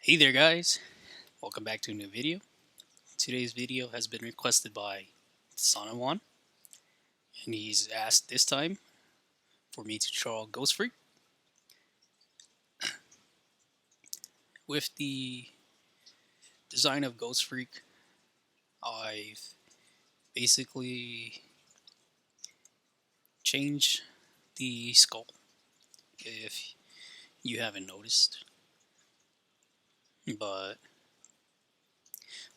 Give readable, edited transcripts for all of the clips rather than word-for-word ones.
Hey there guys, welcome back to a new video. Today's video has been requested by Sanawan, and he's asked this time for me to draw Ghostfreak. With the design of Ghostfreak, I've basically changed the skull, if you haven't noticed. But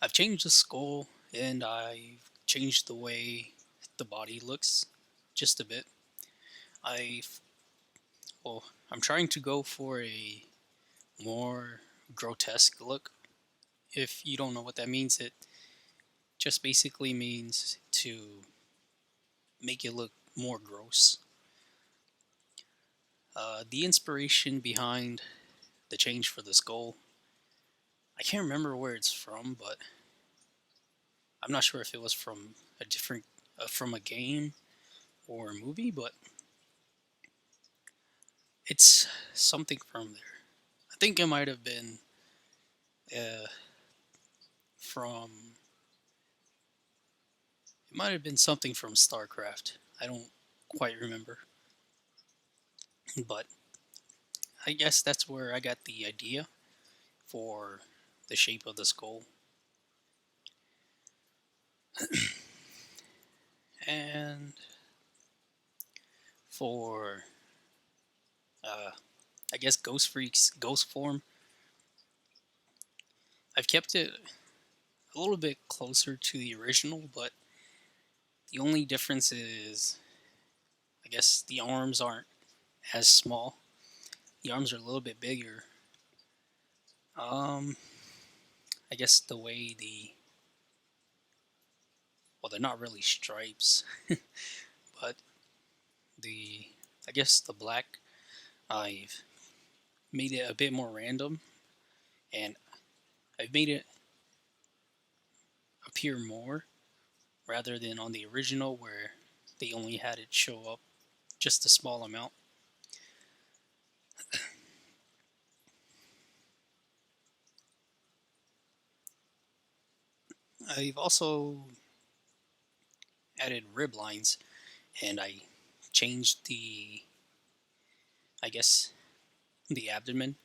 I've changed the skull and I've changed the way the body looks just a bit. I've well, I'm trying to go for a more grotesque look. If you don't know what that means, it just basically means to make it look more gross. The inspiration behind the change for the skull, I can't remember where it's from, but I'm not sure if it was from from a game or a movie, but it's something from there. I think it might have been uh, from it might have been something from StarCraft. I don't quite remember, but I guess that's where I got the idea for the shape of the skull. And for, uh, I guess, Ghost Freak's ghost form, I've kept it a little bit closer to the original, but the only difference is, I guess, the arms aren't as small. The arms are a little bit bigger. Um, I guess the way well, they're not really stripes, but the, I guess the black, I've made it a bit more random, and I've made it appear more rather than on the original where they only had it show up just a small amount. I've also added rib lines, and I changed I guess, the abdomen,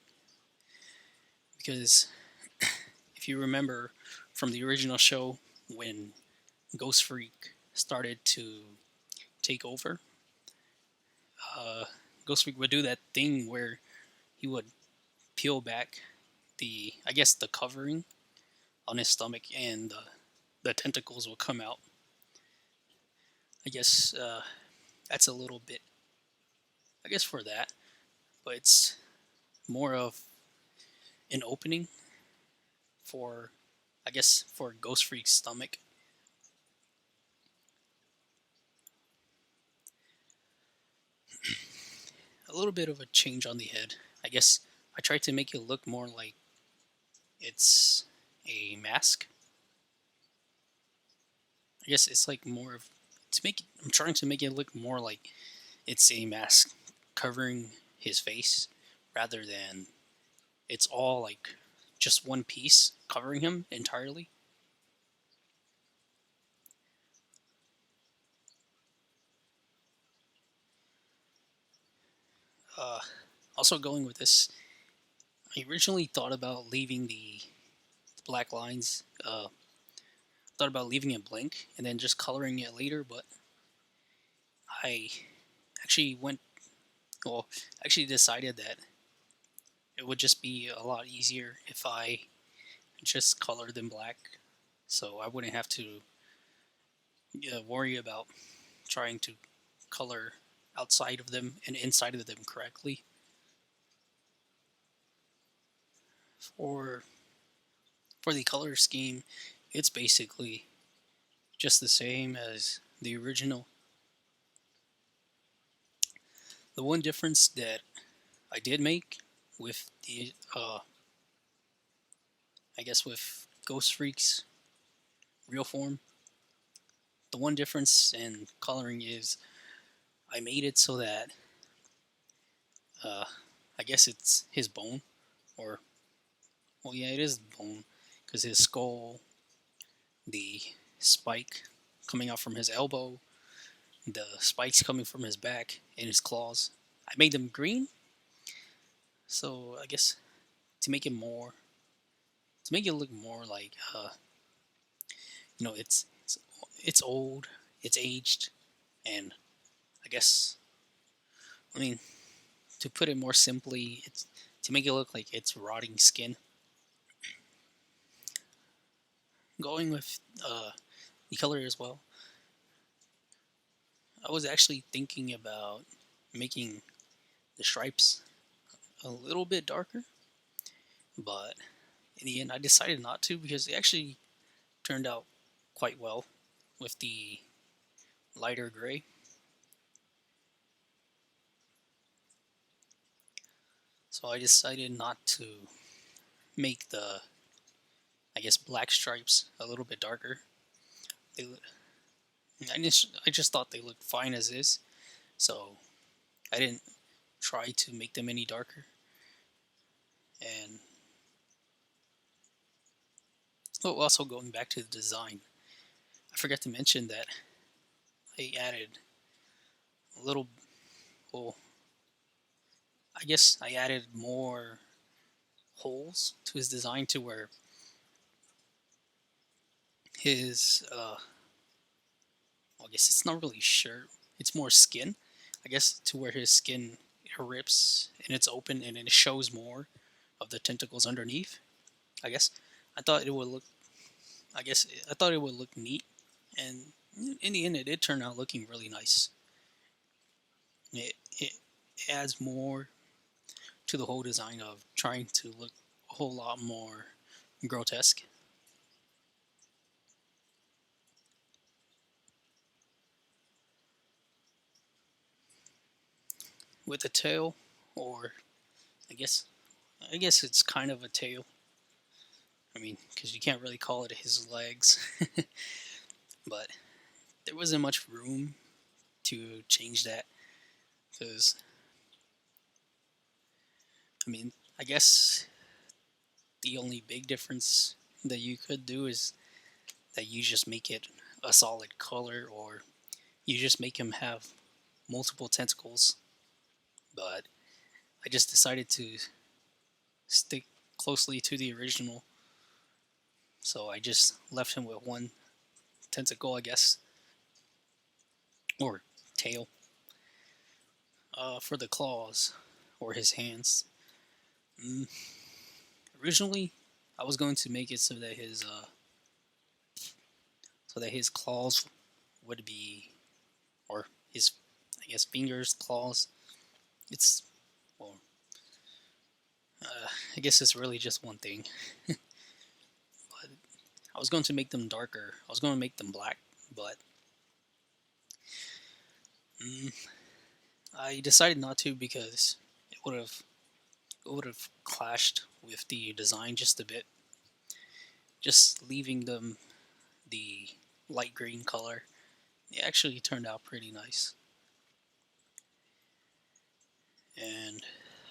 because if you remember from the original show when Ghost Freak started to take over, uh, Ghost Freak would do that thing where he would peel back I guess, the covering on his stomach, and the tentacles will come out. I guess that's a little bit, I guess, for that, but it's more of an opening for, I guess, for Ghost Freak's stomach. A little bit of a change on the head. I guess I tried to make it look more like it's a mask. I guess it's like more of I'm trying to make it look more like it's a mask covering his face rather than it's all like just one piece covering him entirely. Uh, Also, going with this, I originally thought about leaving the black lines. Thought about leaving it blank and then just coloring it later, but I actually went. Well, actually decided that it would just be a lot easier if I just colored them black, so I wouldn't have to worry about trying to color outside of them and inside of them correctly. For for the color scheme, it's basically just the same as the original. The one difference that I did make with I guess, with Ghost Freak's real form, the one difference in coloring is I made it so that uh, I guess it's his bone, or Well, yeah, it is the bone, because his skull, the spike coming out from his elbow, the spikes coming from his back, and his claws. I made them green, so I guess to make it more, to make it look more like, it's old, it's aged, and I guess, I mean, to put it more simply, it's to make it look like it's rotting skin. Going with the color as well, I was actually thinking about making the stripes a little bit darker, but in the end, I decided not to because it actually turned out quite well with the lighter gray. So I decided not to make the, I guess, black stripes a little bit darker. They, I just thought they looked fine as is, so I didn't try to make them any darker. And oh, also going back to the design, I forgot to mention that I added a little. Well, I guess I added more holes to his design to where his well, I guess it's not really shirt. It's more skin. I guess to where his skin rips and it's open and it shows more of the tentacles underneath. I guess I thought it would look. I guess I thought it would look neat, and in the end, it did turn out looking really nice. It adds more to the whole design of trying to look a whole lot more grotesque. With a tail, or I guess I guess it's kind of a tail. I mean, because you can't really call it his legs, but there wasn't much room to change that. Because I mean, I guess the only big difference that you could do is that you just make it a solid color, or you just make him have multiple tentacles. But I just decided to stick closely to the original, so I just left him with one tentacle, I guess, or tail, for the claws or his hands. Mm, Originally, I was going to make it so that his claws would be, or his, I guess, fingers, claws. It's well, I guess it's really just one thing. But I was going to make them darker. I was going to make them black, but mm, I decided not to because it would have clashed with the design just a bit. Just leaving them the light green color, it actually turned out pretty nice. And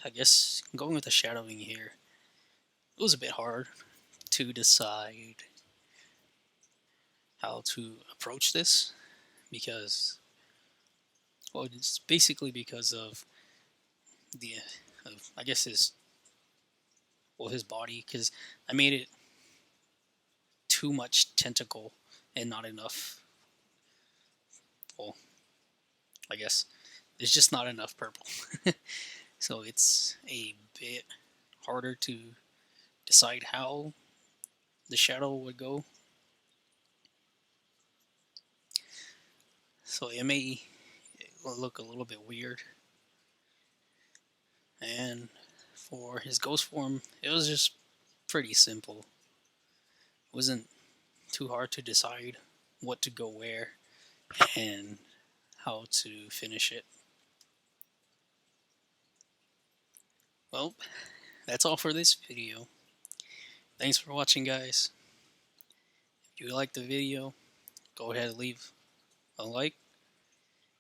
I guess going with the shadowing here, it was a bit hard to decide how to approach this because, well, it's basically because of the, I guess his body, because I made it too much tentacle and not enough. Well, I guess there's just not enough purple, so it's a bit harder to decide how the shadow would go. So it may look a little bit weird. And for his ghost form, it was just pretty simple. It wasn't too hard to decide what to go where and how to finish it. Well, that's all for this video. Thanks for watching, guys. If you liked the video, go ahead and leave a like.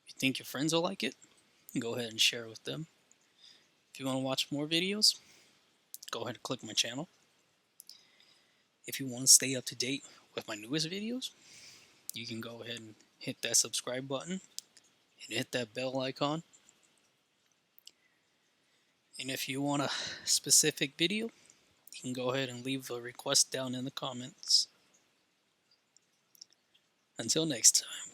If you think your friends will like it, go ahead and share it with them. If you want to watch more videos, go ahead and click my channel. If you want to stay up to date with my newest videos, you can go ahead and hit that subscribe button and hit that bell icon. And if you want a specific video, you can go ahead and leave a request down in the comments. Until next time.